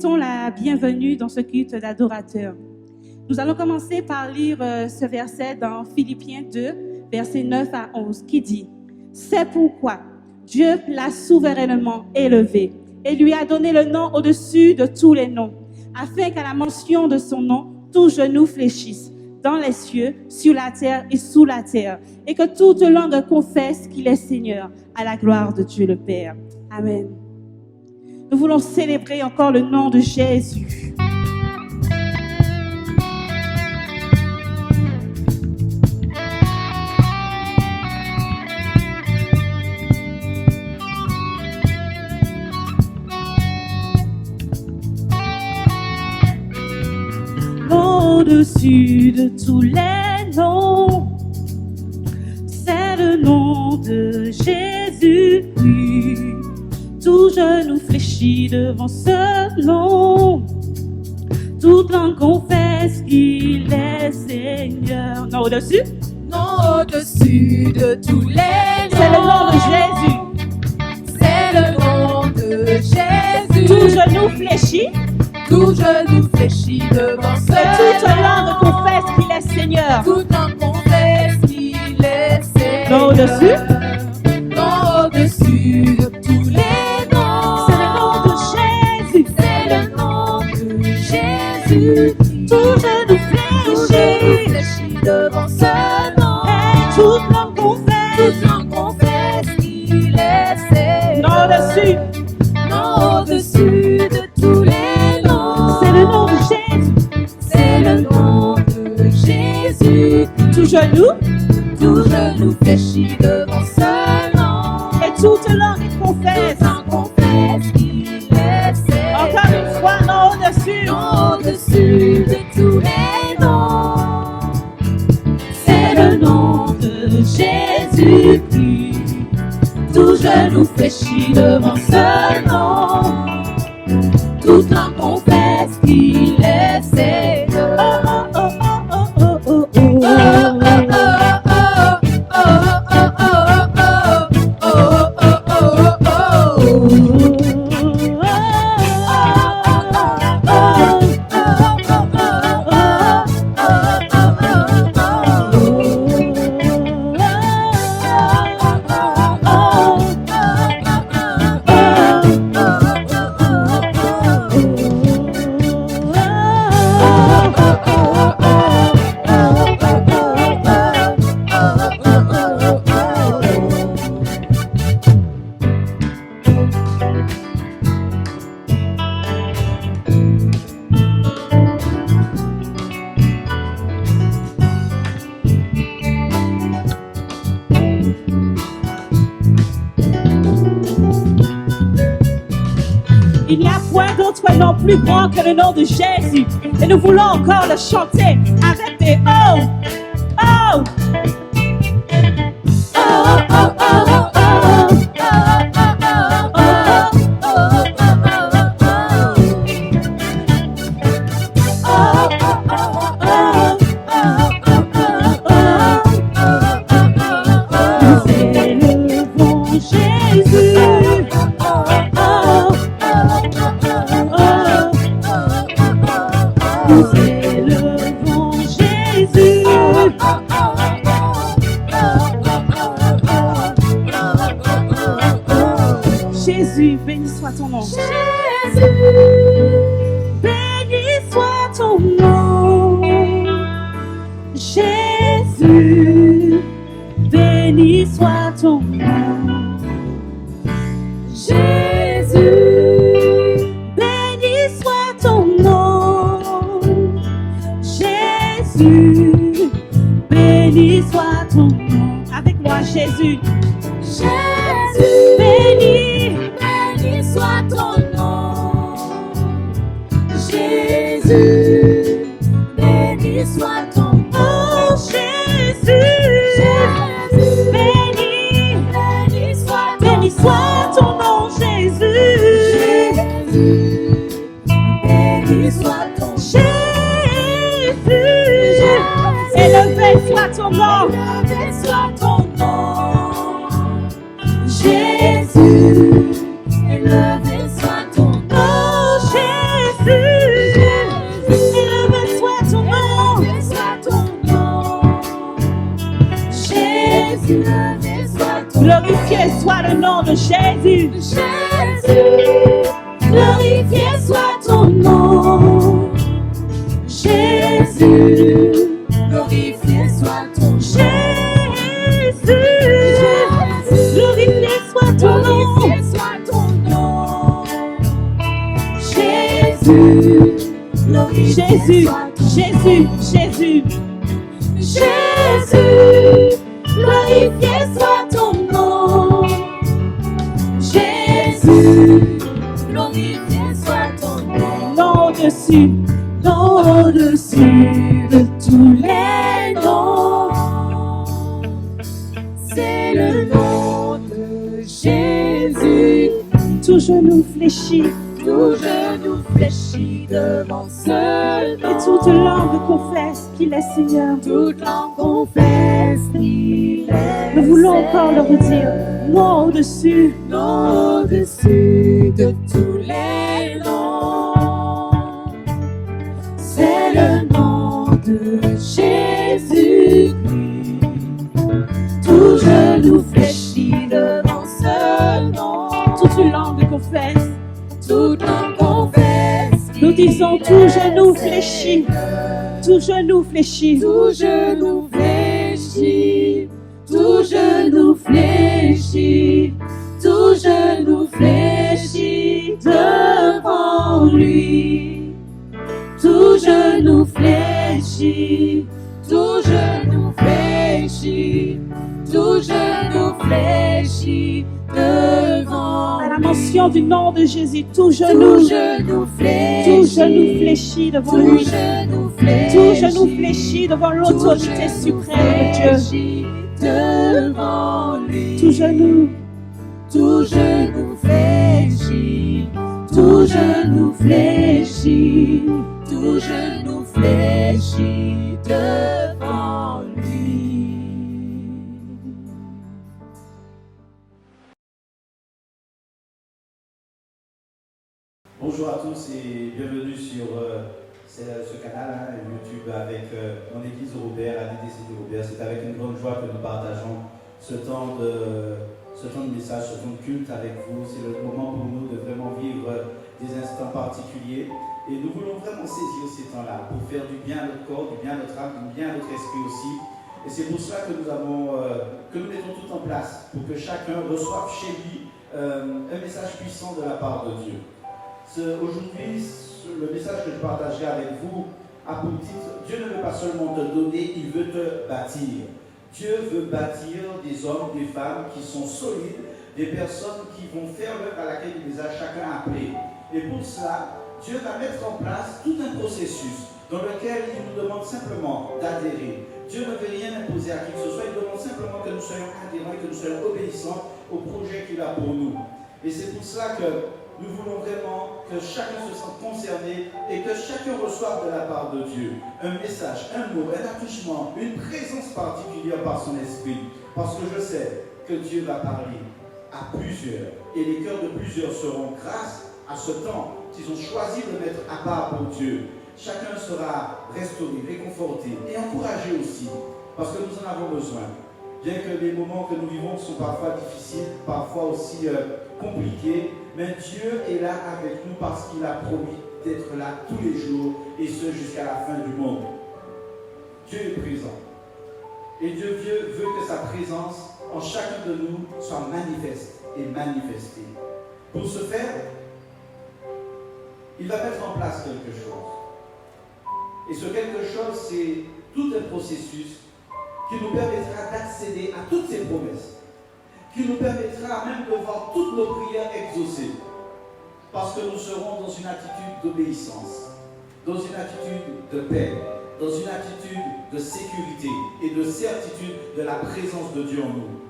Souhaitons la bienvenue dans ce culte d'adorateurs. Nous allons commencer par lire ce verset dans Philippiens 2, versets 9 à 11, qui dit « C'est pourquoi Dieu l'a souverainement élevé et lui a donné le nom au-dessus de tous les noms, afin qu'à la mention de son nom, tout genou fléchisse, dans les cieux, sur la terre et sous la terre, et que toute langue confesse qu'il est Seigneur, à la gloire de Dieu le Père. Amen. » Nous voulons célébrer encore le nom de Jésus. Au-dessus de tous les noms, c'est le nom de Jésus. Tout genou fléchit devant ce nom. Toute langue confesse qu'il est Seigneur. Non, au-dessus? Non, au-dessus de tous les noms. C'est le nom de Jésus. C'est le nom de Jésus. Tout genou fléchit. Tout genou fléchit devant ce nom. Toute langue confesse qu'il est Seigneur. Toute langue confesse qu'il est Seigneur. Non, au-dessus? Non, au-dessus de tous les noms. C'est le nom de Jésus. C'est le nom de Jésus. Tout genou fléchit devant ce nom. Et toute langue confesse. Toute langue confesse qu'il est Seigneur. Non, au-dessus? Non, au-dessus de tous les noms. C'est le nom de Jésus. C'est le nom de Jésus. Tout genou fléchit devant ce nom. et toute langue confesse. Toute langue confesse qu'il est Seigneur. Encore une fois, non, au-dessus. Non, au-dessus de tous les noms. C'est le nom de Jésus-Christ. Tout genou fléchit devant ce nom. Toute langue confesse qu'il est Seigneur. Oh, oh, oh, oh, oh, oh, oh, oh. Il n'y a point d'autre nom plus grand que le nom de Jésus. Et nous voulons encore le chanter. Arrêtez. Oh! Oh! Oh, oh, oh, oh, oh. Nous élevons Jésus. Jésus, béni soit ton nom. Jésus, béni soit ton nom. Jésus, béni soit ton nom. Jésus, béni soit ton nom. Jésus, béni soit ton nom. Avec moi, Jésus. Jésus, Béni, béni soit ton nom. Jésus, béni soit ton nom. oh Jésus, Jésus, béni, béni soit béni soit ton nom, Jésus. Jésus, béni soit ton nom. Jésus, élevé soit ton nom. Élevé soit ton nom. Jésus, élevé soit ton nom. Oh Jésus, Jésus, glorifié soit ton Glorifié soit le nom de Jésus. Jésus, glorifié soit ton nom. Jésus, glorifié soit ton nom. Jésus, glorifié soit ton nom. Glorifié soit ton nom. Jésus, glorifié Jésus, soit ton nom. Jésus, Jésus. Jésus, glorifié soit ton nom. Jésus, glorifié soit ton nom. Nom au-dessus, Nom au-dessus de tous les noms. C'est le nom de Jésus. tout genou fléchit Tout genou fléchit devant ce nom. et toute langue confesse qu'il est Seigneur. Toute langue confesse qu'il est Nous voulons encore le redire. Nom au-dessus, Nom au-dessus de tous les noms. C'est le nom de Jésus. Tout genou fléchit devant ce nom. toute langue confesse. Toute langue confesse. Nous disons tout genou fléchit, tout genou fléchit. Tout genou fléchit, tout genou fléchit, tout genou fléchit devant lui. Tout genou fléchit, tout genou fléchit, tout genou fléchit devant À la lui. mention du nom de Jésus, tout Tout genou genou fléchit devant tout lui. genou fléchit, Tout genou fléchit devant l'autorité suprême de Dieu. devant lui. Tout genou, Tout genou fléchit, tout genou fléchit, tout genou fléchit devant lui. Bonjour à tous et bienvenue sur ce canal YouTube avec mon église de Robert, à l'IDC de Robert. C'est avec une grande joie que nous partageons ce temps de message, ce temps de culte avec vous. C'est le moment pour nous de vraiment vivre des instants particuliers et nous voulons vraiment saisir ces temps-là pour faire du bien à notre corps, du bien à notre âme, du bien à notre esprit aussi. Et c'est pour cela que nous mettons tout en place pour que chacun reçoive chez lui un message puissant de la part de Dieu. Aujourd'hui, le message que je partagerai avec vous a pour titre « Dieu ne veut pas seulement te donner, il veut te bâtir ». Dieu veut bâtir des hommes, des femmes qui sont solides, des personnes qui vont faire l'œuvre à laquelle il les a chacun appelés. Et pour cela, Dieu va mettre en place tout un processus dans lequel il nous demande simplement d'adhérer. Dieu ne veut rien imposer à qui que ce soit, il demande simplement que nous soyons adhérents et que nous soyons obéissants au projet qu'il a pour nous. Et c'est pour cela que nous voulons vraiment que chacun se sente concerné et que chacun reçoive de la part de Dieu un message, un mot, un attouchement, une présence particulière par son esprit. Parce que je sais que Dieu va parler à plusieurs et les cœurs de plusieurs seront, grâce à ce temps qu'ils ont choisi de mettre à part pour Dieu, chacun sera restauré, réconforté et encouragé aussi, parce que nous en avons besoin. Bien que les moments que nous vivons sont parfois difficiles, parfois aussi compliqués, mais Dieu est là avec nous parce qu'il a promis d'être là tous les jours et ce jusqu'à la fin du monde. Dieu est présent. Et Dieu veut que sa présence en chacun de nous soit manifeste et manifestée. Pour ce faire, il va mettre en place quelque chose. Et ce quelque chose, c'est tout un processus qui nous permettra d'accéder à toutes ces promesses, qui nous permettra même de voir toutes nos prières exaucées, parce que nous serons dans une attitude d'obéissance, dans une attitude de paix, dans une attitude de sécurité et de certitude de la présence de Dieu en nous.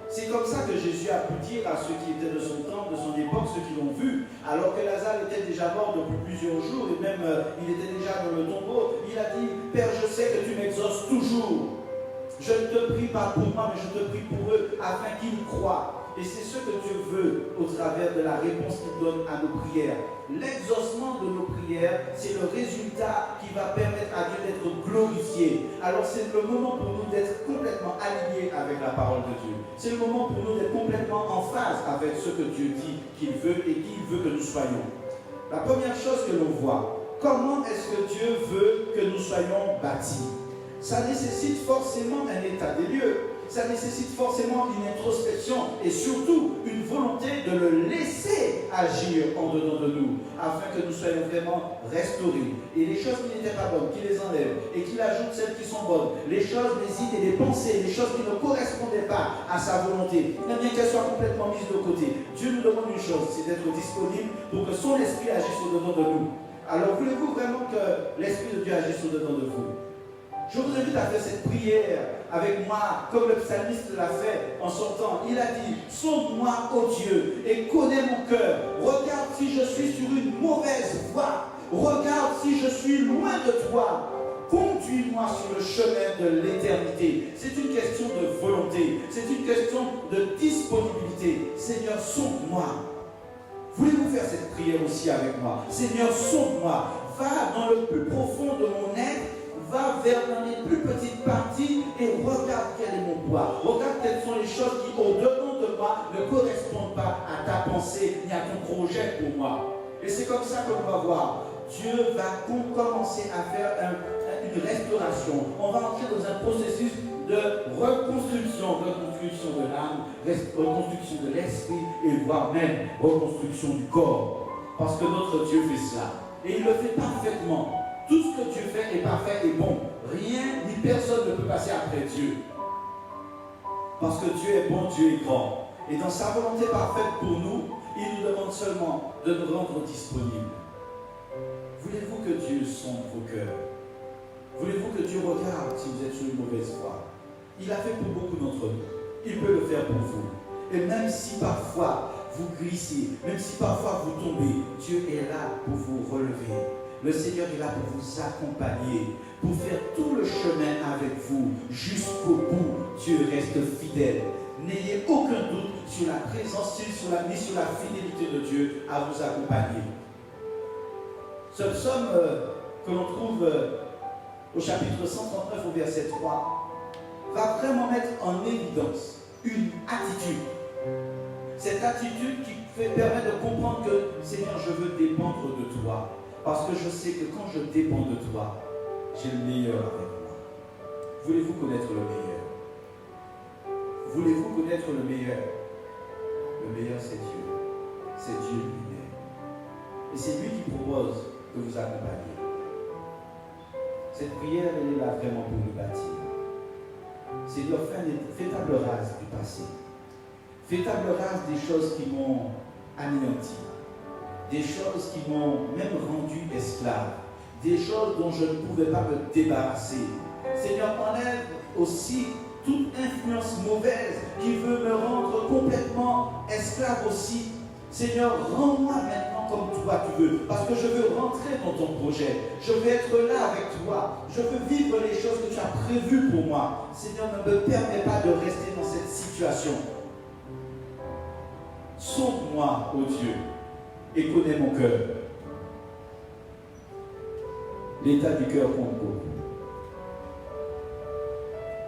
C'est comme ça que Jésus a pu dire à ceux qui étaient de son temps, de son époque, ceux qui l'ont vu, alors que Lazare était déjà mort depuis plusieurs jours et même il était déjà dans le tombeau. Il a dit, Père, je sais que tu m'exauces toujours. Je ne te prie pas pour moi, mais je te prie pour eux, afin qu'ils croient. Et c'est ce que Dieu veut au travers de la réponse qu'il donne à nos prières. L'exaucement de nos prières, c'est le résultat qui va permettre à Dieu d'être glorifié. Alors c'est le moment pour nous d'être complètement alignés avec la parole de Dieu. C'est le moment pour nous d'être complètement en phase avec ce que Dieu dit qu'il veut et qui il veut que nous soyons. La première chose que l'on voit, comment est-ce que Dieu veut que nous soyons bâtis? Ça nécessite forcément un état des lieux. Ça nécessite forcément une introspection et surtout une volonté de le laisser agir en dedans de nous afin que nous soyons vraiment restaurés. Et les choses qui n'étaient pas bonnes, qu'il les enlève et qu'il ajoute celles qui sont bonnes. Les choses, les idées, les pensées, les choses qui ne correspondaient pas à sa volonté, même bien qu'elles soient complètement mises de côté. Dieu nous demande une chose, c'est d'être disponible pour que son esprit agisse au-dedans de nous. Alors voulez-vous vraiment que l'esprit de Dieu agisse au-dedans de vous? Je vous invite à faire cette prière avec moi, comme le psalmiste l'a fait en sortant. Il a dit, sonde-moi, ô Dieu, et connais mon cœur. Regarde si je suis sur une mauvaise voie. Regarde si je suis loin de toi. Conduis-moi sur le chemin de l'éternité. C'est une question de volonté. C'est une question de disponibilité. Seigneur, sonde-moi. Voulez-vous faire cette prière aussi avec moi? Seigneur, sonde-moi. Va dans le plus profond de mon être. Va vers dans les plus petites parties et regarde quel est mon poids. Regarde quelles sont les choses qui, au-dedans de moi, ne correspondent pas à ta pensée ni à ton projet pour moi. Et c'est comme ça qu'on va voir. Dieu va commencer à faire une restauration. On va entrer dans un processus de reconstruction de l'âme, reconstruction de l'esprit et voire même reconstruction du corps. Parce que notre Dieu fait cela. Et il le fait parfaitement. Tout ce que Dieu fait est parfait et bon. Rien ni personne ne peut passer après Dieu. Parce que Dieu est bon, Dieu est grand. Et dans sa volonté parfaite pour nous, il nous demande seulement de nous rendre disponibles. Voulez-vous que Dieu sonde vos cœurs? Voulez-vous que Dieu regarde si vous êtes sur une mauvaise voie? Il a fait pour beaucoup d'entre nous. Il peut le faire pour vous. Et même si parfois vous glissez, même si parfois vous tombez, Dieu est là pour vous relever. Le Seigneur est là pour vous accompagner, pour faire tout le chemin avec vous jusqu'au bout. Dieu reste fidèle. N'ayez aucun doute sur la présence, ni sur la fidélité de Dieu à vous accompagner. Ce psaume que l'on trouve au chapitre 139 au verset 3 va vraiment mettre en évidence une attitude. Cette attitude qui permet de comprendre que Seigneur, je veux dépendre de toi. Parce que je sais que quand je dépends de toi, j'ai le meilleur avec moi. Voulez-vous connaître le meilleur? Voulez-vous connaître le meilleur? Le meilleur, c'est Dieu. C'est Dieu lui-même. Et c'est lui qui propose de vous accompagner. Cette prière, elle est là vraiment pour nous bâtir. C'est de faire fais table rase du passé. Fais table rase des choses qui m'ont anéanti. Des choses qui m'ont même rendu esclave, des choses dont je ne pouvais pas me débarrasser. Seigneur, enlève aussi toute influence mauvaise qui veut me rendre complètement esclave aussi. Seigneur, rends-moi maintenant comme toi tu veux, parce que je veux rentrer dans ton projet. Je veux être là avec toi. Je veux vivre les choses que tu as prévues pour moi. Seigneur, ne me permets pas de rester dans cette situation. Sauve-moi, ô Dieu, et connais mon cœur. L'état du cœur compte beaucoup.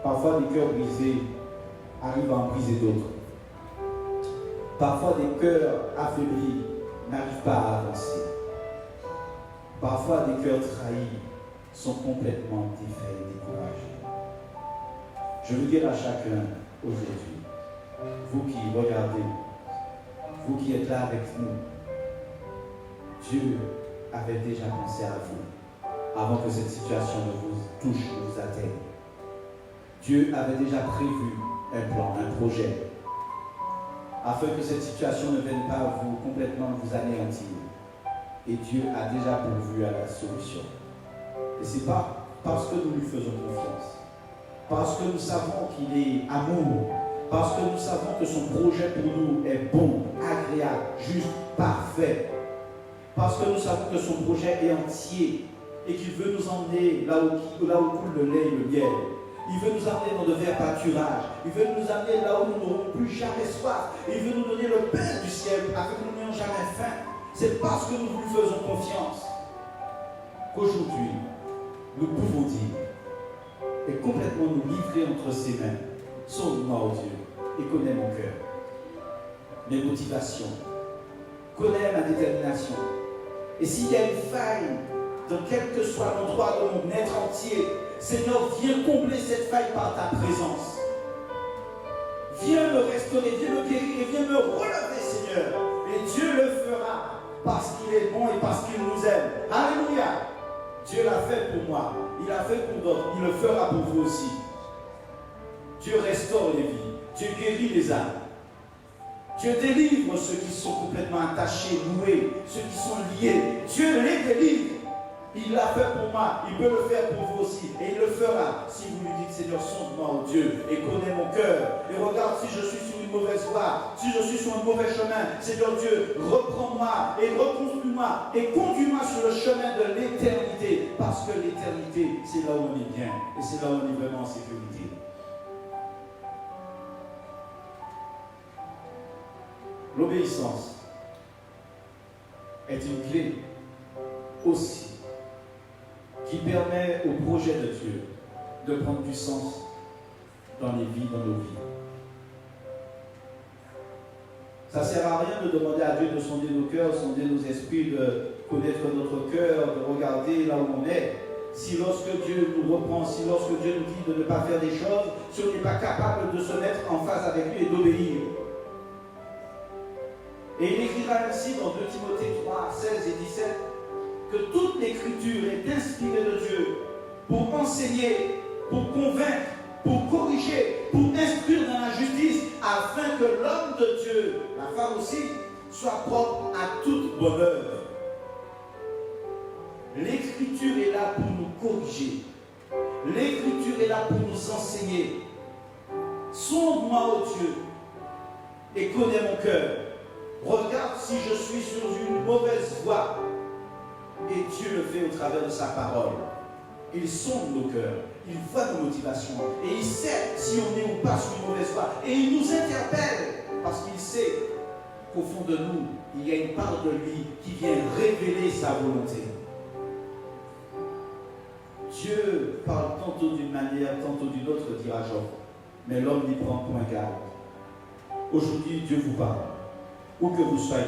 Parfois, des cœurs brisés arrivent à en briser d'autres. Parfois, des cœurs affaiblis n'arrivent pas à avancer. Parfois, des cœurs trahis sont complètement défaits et découragés. Je veux dire à chacun aujourd'hui, vous qui regardez, vous qui êtes là avec nous, Dieu avait déjà pensé à vous avant que cette situation ne vous touche, ne vous atteigne. Dieu avait déjà prévu un plan, un projet, afin que cette situation ne vienne pas complètement vous anéantir. Et Dieu a déjà pourvu à la solution. Et ce n'est pas parce que nous lui faisons confiance, parce que nous savons qu'il est amour, parce que nous savons que son projet pour nous est bon, agréable, juste, parfait, parce que nous savons que son projet est entier et qu'il veut nous emmener là où coule le lait et le miel. Il veut nous amener dans de verts pâturages. Il veut nous amener là où nous n'aurons plus jamais soif. Il veut nous donner le pain du ciel afin que nous n'ayons jamais faim. C'est parce que nous lui faisons confiance qu'aujourd'hui, nous pouvons dire et complètement nous livrer entre ses mains sonde-moi, oh Dieu, et connais mon cœur, mes motivations, connais ma détermination. Et s'il y a une faille, dans quel que soit l'endroit de mon être entier, Seigneur, viens combler cette faille par ta présence. Viens me restaurer, viens me guérir et viens me relever, Seigneur. Et Dieu le fera parce qu'il est bon et parce qu'il nous aime. Alléluia. Dieu l'a fait pour moi, il l'a fait pour d'autres, il le fera pour vous aussi. Dieu restaure les vies, Dieu guérit les âmes. Dieu délivre ceux qui sont complètement attachés, noués, ceux qui sont liés. Dieu les délivre. Il l'a fait pour moi, il peut le faire pour vous aussi. Et il le fera si vous lui dites, Seigneur, sonde-moi, oh Dieu, et connais mon cœur. Et regarde si je suis sur une mauvaise voie, si je suis sur un mauvais chemin. Seigneur Dieu, reprends-moi et reconstruis-moi et conduis-moi sur le chemin de l'éternité. Parce que l'éternité, c'est là où on est bien et c'est là où on est vraiment en sécurité. L'obéissance est une clé aussi qui permet au projet de Dieu de prendre du sens dans les vies, dans nos vies. Ça ne sert à rien de demander à Dieu de sonder nos cœurs, sonder nos esprits, de connaître notre cœur, de regarder là où on est. Si lorsque Dieu nous reprend, si lorsque Dieu nous dit de ne pas faire des choses, si on n'est pas capable de se mettre en phase avec lui et d'obéir. Et il écrira ainsi dans 2 Timothée 3, 16 et 17 que toute l'écriture est inspirée de Dieu pour enseigner, pour convaincre, pour corriger, pour instruire dans la justice, afin que l'homme de Dieu, la femme aussi, soit propre à toute bonne œuvre. L'écriture est là pour nous corriger. L'écriture est là pour nous enseigner. Sonde-moi, ô Dieu, et connais mon cœur. Regarde si je suis sur une mauvaise voie. Et Dieu le fait au travers de sa parole. Il sonde nos cœurs, il voit nos motivations. Et il sait si on est ou pas sur une mauvaise voie. Et il nous interpelle parce qu'il sait qu'au fond de nous, il y a une part de lui qui vient révéler sa volonté. Dieu parle tantôt d'une manière, tantôt d'une autre, dira Job. Mais l'homme n'y prend point garde. Aujourd'hui, Dieu vous parle. Où que vous soyez,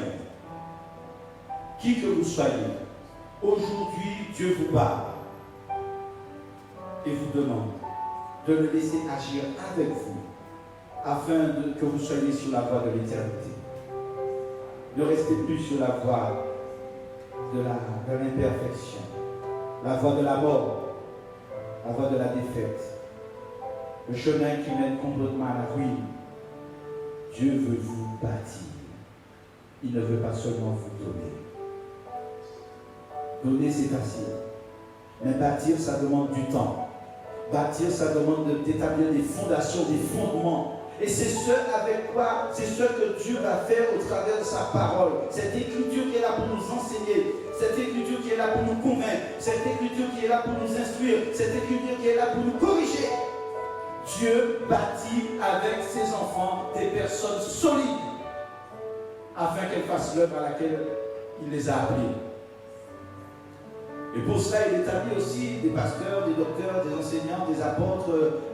qui que vous soyez, aujourd'hui, Dieu vous parle et vous demande de le laisser agir avec vous afin que vous soyez sur la voie de l'éternité. Ne restez plus sur la voie de l'imperfection, la voie de la mort, la voie de la défaite, le chemin qui mène complètement à la ruine. Dieu veut vous bâtir. Il ne veut pas seulement vous donner. Donner, c'est facile. Mais bâtir, ça demande du temps. Bâtir, ça demande d'établir des fondations, des fondements. Et c'est ce avec quoi, c'est ce que Dieu va faire au travers de sa parole. Cette écriture qui est là pour nous enseigner. Cette écriture qui est là pour nous convaincre. Cette écriture qui est là pour nous instruire. Cette écriture qui est là pour nous corriger. Dieu bâtit avec ses enfants des personnes solides, afin qu'elles fassent l'œuvre à laquelle il les a appelés. Et pour cela, il établit aussi des pasteurs, des docteurs, des enseignants, des apôtres,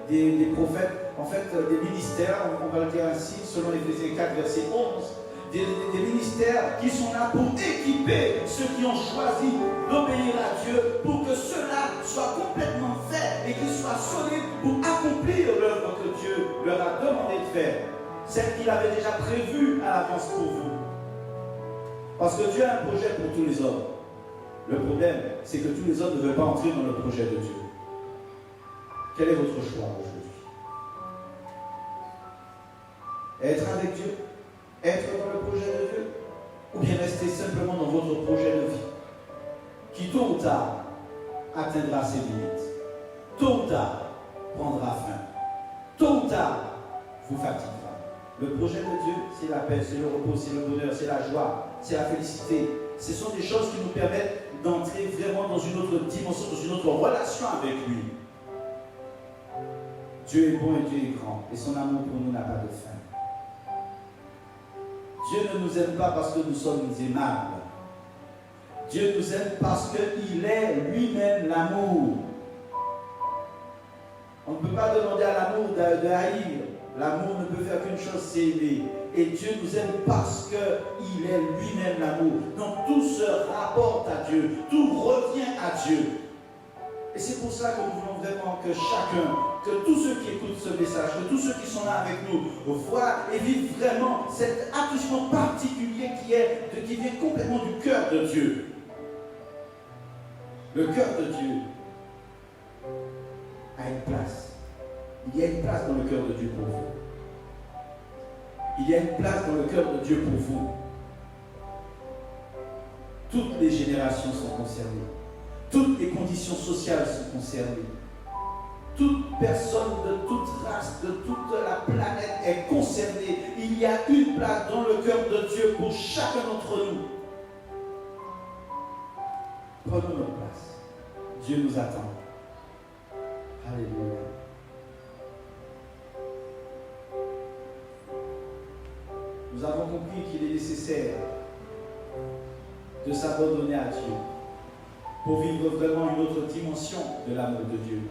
des prophètes, en fait des ministères, on va le dire ainsi, selon Éphésiens 4, verset 11, des ministères qui sont là pour équiper ceux qui ont choisi d'obéir à Dieu, pour que cela soit complètement fait et qu'ils soient solides pour accomplir l'œuvre que Dieu leur a demandé de faire. Celle qu'il avait déjà prévue à l'avance pour vous. Parce que Dieu a un projet pour tous les hommes. Le problème, c'est que tous les hommes ne veulent pas entrer dans le projet de Dieu. Quel est votre choix aujourd'hui? Être avec Dieu? Être dans le projet de Dieu? Ou bien rester simplement dans votre projet de vie, qui tôt ou tard atteindra ses limites, tôt ou tard prendra fin, tôt ou tard vous fatiguera. Le projet de Dieu, c'est la paix, c'est le repos, c'est le bonheur, c'est la joie, c'est la félicité. Ce sont des choses qui nous permettent d'entrer vraiment dans une autre dimension, dans une autre relation avec lui. Dieu est bon et Dieu est grand, et son amour pour nous n'a pas de fin. Dieu ne nous aime pas parce que nous sommes aimables. Dieu nous aime parce qu'il est lui-même l'amour. On ne peut pas demander à l'amour de haïr. L'amour ne peut faire qu'une chose, c'est aimer. Et Dieu nous aime parce qu'il est lui-même l'amour. Donc tout se rapporte à Dieu, tout revient à Dieu. Et c'est pour ça que nous voulons vraiment que chacun, que tous ceux qui écoutent ce message, que tous ceux qui sont là avec nous, voient et vivent vraiment cet attachement particulier qui vient complètement du cœur de Dieu. Le cœur de Dieu a une place. Il y a une place dans le cœur de Dieu pour vous. Il y a une place dans le cœur de Dieu pour vous. Toutes les générations sont concernées. Toutes les conditions sociales sont concernées. Toute personne de toute race, de toute la planète est concernée. Il y a une place dans le cœur de Dieu pour chacun d'entre nous. Prenons notre place. Dieu nous attend. Alléluia. Nous avons compris qu'il est nécessaire de s'abandonner à Dieu pour vivre vraiment une autre dimension de l'amour de Dieu.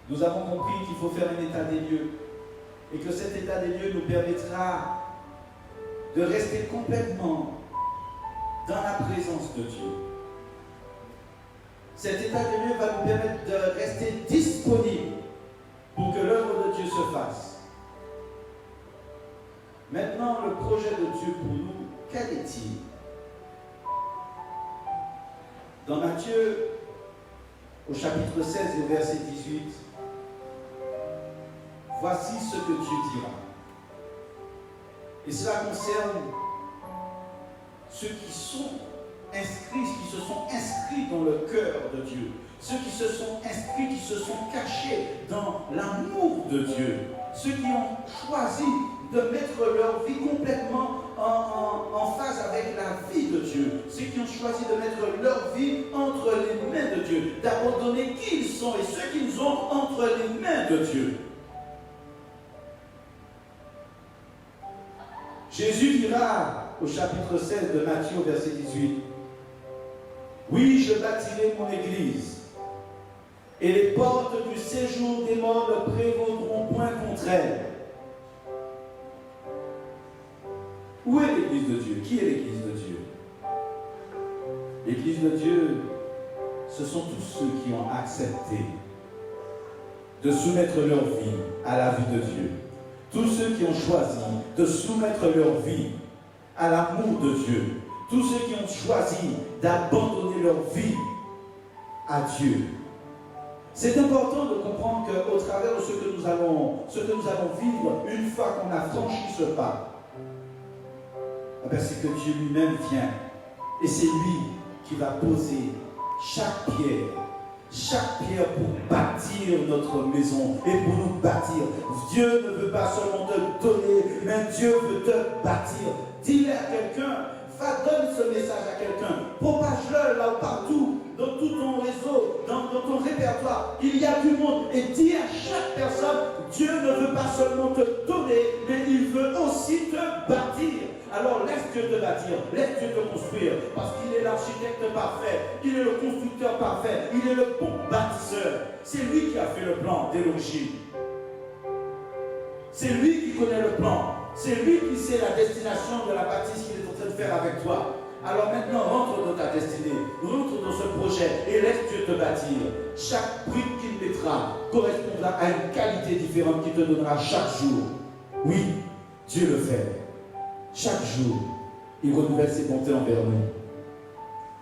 Nous avons compris qu'il faut faire un état des lieux et que cet état des lieux nous permettra de rester complètement dans la présence de Dieu. Cet état des lieux va nous permettre de rester disponible pour que l'œuvre de Dieu se fasse. Maintenant, le projet de Dieu pour nous, quel est-il? Dans Matthieu, au chapitre 16 et au verset 18, voici ce que Dieu dira. Et cela concerne ceux qui sont inscrits, qui se sont inscrits dans le cœur de Dieu, ceux qui se sont inscrits, qui se sont cachés dans l'amour de Dieu, ceux qui ont choisi de mettre leur vie complètement en phase avec la vie de Dieu. Ceux qui ont choisi de mettre leur vie entre les mains de Dieu, d'abandonner qui ils sont et ce qu'ils ont entre les mains de Dieu. Jésus dira au chapitre 16 de Matthieu, verset 18, « Oui, je bâtirai mon église, et les portes du séjour des morts ne prévaudront point contre elle. » Où est l'église de Dieu? Qui est l'église de Dieu? L'église de Dieu, ce sont tous ceux qui ont accepté de soumettre leur vie à la vie de Dieu. Tous ceux qui ont choisi de soumettre leur vie à l'amour de Dieu. Tous ceux qui ont choisi d'abandonner leur vie à Dieu. C'est important de comprendre qu'au travers de ce que nous allons vivre, une fois qu'on a franchi ce pas, c'est que Dieu lui-même vient et c'est lui qui va poser chaque pierre pour bâtir notre maison et pour nous bâtir. Dieu ne veut pas seulement te donner, mais Dieu veut te bâtir. Dis-le à quelqu'un, donne ce message à quelqu'un, propage-le là partout, dans tout ton réseau, dans ton répertoire. Il y a du monde et dis à chaque personne, Dieu ne veut pas seulement te donner, mais il veut aussi te bâtir. Alors laisse Dieu te bâtir, laisse Dieu te construire, parce qu'il est l'architecte parfait, il est le constructeur parfait, il est le bon bâtisseur. C'est lui qui a fait le plan dès l'origine. C'est lui qui connaît le plan. C'est lui qui sait la destination de la bâtisse qu'il est en train de faire avec toi. Alors maintenant, rentre dans ta destinée, rentre dans ce projet et laisse Dieu te bâtir. Chaque brique qu'il mettra correspondra à une qualité différente qu'il te donnera chaque jour. Oui, Dieu le fait. Chaque jour, il renouvelle ses bontés envers nous.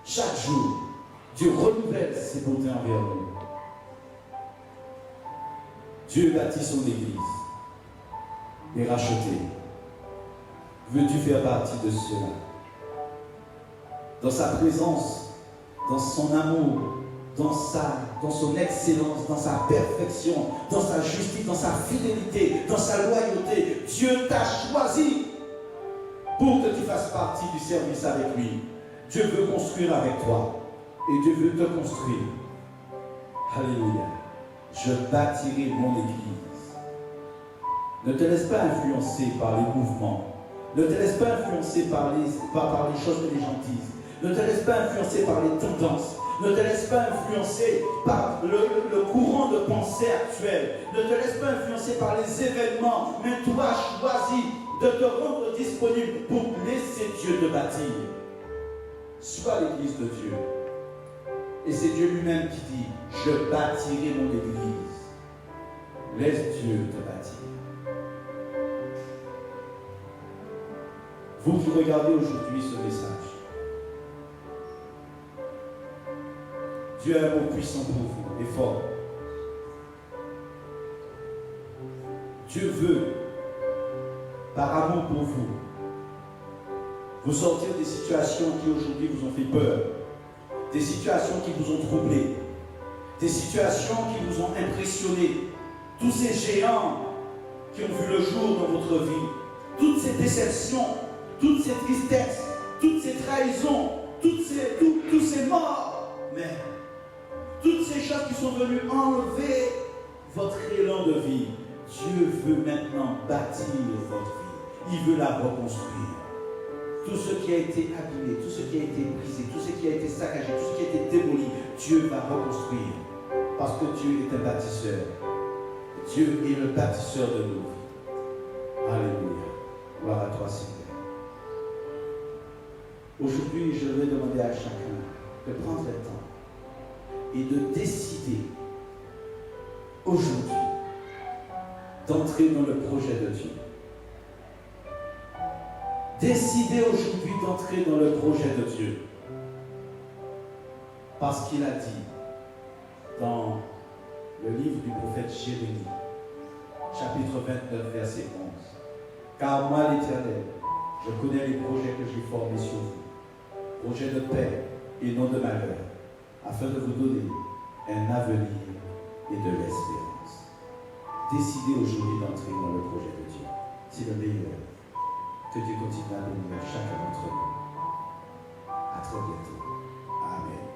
Chaque jour, Dieu renouvelle ses bontés envers nous. Dieu bâtit son église et racheter. Veux-tu faire partie de cela? Dans sa présence, dans son amour, dans son excellence, dans sa perfection, dans sa justice, dans sa fidélité, dans sa loyauté, Dieu t'a choisi pour que tu fasses partie du service avec lui. Dieu veut construire avec toi et Dieu veut te construire. Alléluia. Je bâtirai mon église. Ne te laisse pas influencer par les mouvements. Ne te laisse pas influencer par les choses que les gens disent. Ne te laisse pas influencer par les tendances. Ne te laisse pas influencer par le courant de pensée actuel. Ne te laisse pas influencer par les événements. Mais toi, choisis de te rendre disponible pour laisser Dieu te bâtir. Sois l'église de Dieu. Et c'est Dieu lui-même qui dit, je bâtirai mon église. Laisse Dieu te bâtir. Vous qui regardez aujourd'hui ce message, Dieu a un mot puissant pour vous et fort. Dieu veut, par amour pour vous, vous sortir des situations qui aujourd'hui vous ont fait peur, des situations qui vous ont troublé, des situations qui vous ont impressionné, tous ces géants qui ont vu le jour dans votre vie, toutes ces déceptions, toutes ces tristesses, toutes ces trahisons, tous ces morts, mais toutes ces choses qui sont venues enlever votre élan de vie. Dieu veut maintenant bâtir votre vie. Il veut la reconstruire. Tout ce qui a été abîmé, tout ce qui a été brisé, tout ce qui a été saccagé, tout ce qui a été démoli, Dieu va reconstruire. Parce que Dieu est un bâtisseur. Dieu est le bâtisseur de nos vies. Alléluia. Gloire à toi, Seigneur. Aujourd'hui, je vais demander à chacun de prendre le temps et de décider aujourd'hui d'entrer dans le projet de Dieu. Décidez aujourd'hui d'entrer dans le projet de Dieu. Parce qu'il a dit dans le livre du prophète Jérémie, chapitre 29, verset 11, « Car moi, l'Éternel, je connais les projets que j'ai formés sur vous, projets de paix et non de malheur, afin de vous donner un avenir et de l'espérance. » Décidez aujourd'hui d'entrer dans le projet de Dieu. C'est le meilleur. Que Dieu continue à bénir chacun d'entre nous. À très bientôt. Amen.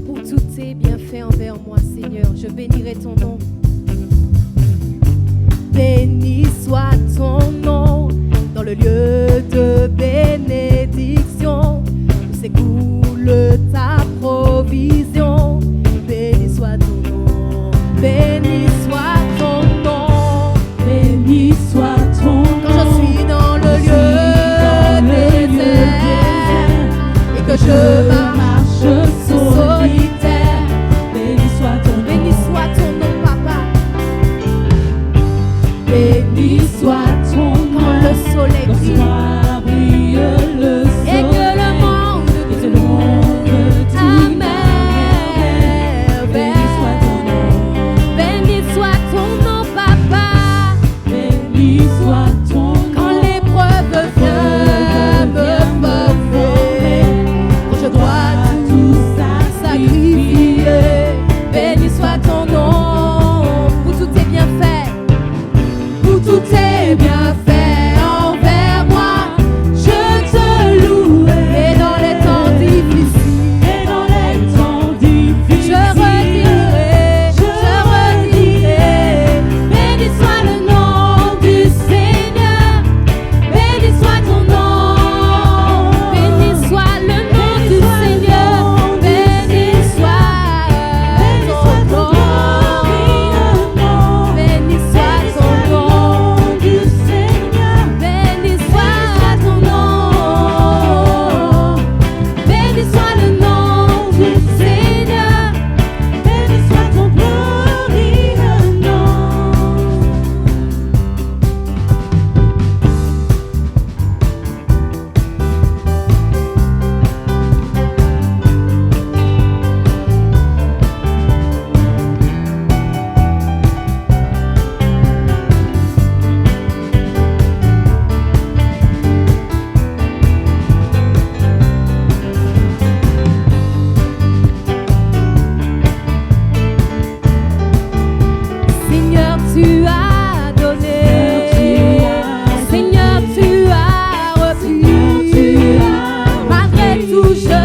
Pour tous tes bienfaits envers moi, Seigneur, je bénirai ton nom. Béni soit ton nom dans le lieu de bénédiction. Où s'écoule ta provision. Béni soit ton nom. Béni soit ton nom. Béni soit ton nom. Quand je suis dans le lieu désert et que je marche solitaire. Béni soit ton nom. Béni soit ton nom, papa. Béni soit ton nom. Quand le soleil brille Lorsqu'on brille le et soleil. que le monde Et le monde tout Amen. Béni soit ton nom. Béni soit ton nom, papa. Béni soit ton nom. Quand l'épreuve vient me former, quand je dois tout sacrifier. Béni soit ton nom pour tous tes bienfaits, pour tous tes bienfaits envers moi. Je te loue et dans les temps difficiles, Et dans les temps difficiles, je redirai, béni soit le nom du Seigneur, béni soit ton nom, béni soit le nom du Seigneur, béni soit ton nom, béni soit ton nom du Seigneur, béni soit ton nom, béni soit le nom du Seigneur, béni soit ton glorieux nom. Seigneur, tu as donné, Seigneur, tu as repris, malgré tout je